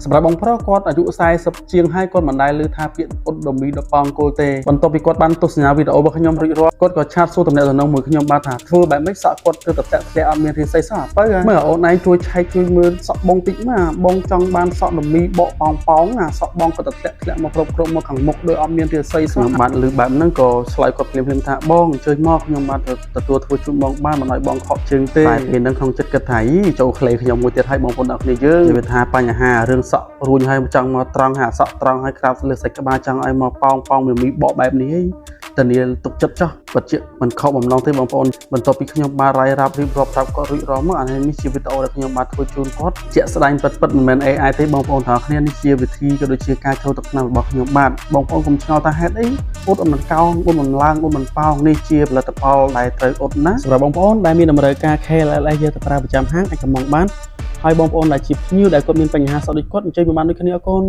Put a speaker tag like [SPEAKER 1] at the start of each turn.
[SPEAKER 1] សម្រាប់បងប្រុសគាត់អាយុ40ជាងហើយគាត់មិនដែលឮថាពាក្យអ៊ុតដូមីដប៉ងគោលទេបន្ទាប់ពីគាត់បានទស្សនាវីដេអូរបស់ខ្ញុំរួចរាល់គាត់ក៏ឆាតសួរតំណែងមួយខ្ញុំបាទថាធ្វើបែបម៉េចសក់គាត់ទៅតែធ្លាក់អត់មានរាសីសោះទៅមើលអូនឯងជួយឆែកជួយមើលសក់បងតិចមកបងចង់បានសក់ដូមីបកប៉ោងណាសក់បងគាត់ទៅធ្លាក់មកគ្រប់មកខាងមុខដោយអត់មានរាសីសោះខ្ញុំបាទឮបែបហ្នឹងក៏ឆ្លើយគាត់ភ្លាមៗថាបងអញ្ជើញមកខ្ញុំបាទទទួលធ្វើជូនបងបានមិនឲ្យបងខកជើងទេតែពេលហ្នឹងក្នុងចិត្តគិតថាចូលក្លេខ្ញុំមួយទៀតឲ្យបងប្អូនអ្នកគ្នាយើងនិយាយថាបញ្ហារឿងសក់រួញហើយចង់មកត្រង់ហាសក់ត្រង់ហើយក្រៅលើសាច់ក្បាលចង់ឲ្យមកប៉ោងមីបកបែបនេះតានាលទុកចិត្តចោះពិតជាមិនខុសបំណងទេបងប្អូនបន្ទាប់ពីខ្ញុំបានរាយរាប់រៀបរាប់ប្រាប់គាត់រួចរាល់មកអានេះជាវីដេអូដែលខ្ញុំបានធ្វើជូនគាត់ជាក់ស្ដែងពិតមិនមែន AI ទេបងប្អូនទាំងគ្នានេះជាវិធីក៏ដូចជាការចូលទឹកឆ្នាំរបស់ខ្ញុំបាទបងប្អូនកុំឆ្ងល់ថាហេតុអីអ៊ុតមិនកោងអ៊ុតមិនឡើងអ៊ុតមិនប៉ោងនេះជាផលិតផលដែលត្រូវអ៊ុតណាសម្រាប់បងប្អូនដែលមានតម្រូវការ KLS យកទៅប្រើប្រចាំហាងអាចកម្មង់បានហើយបងប្អូនដែលជាភ្ញៀវដែលគាត់មានបញ្ហាសក់ដូចគាត់អញ្ជើញមកបានដូចគ្នាអរគុណ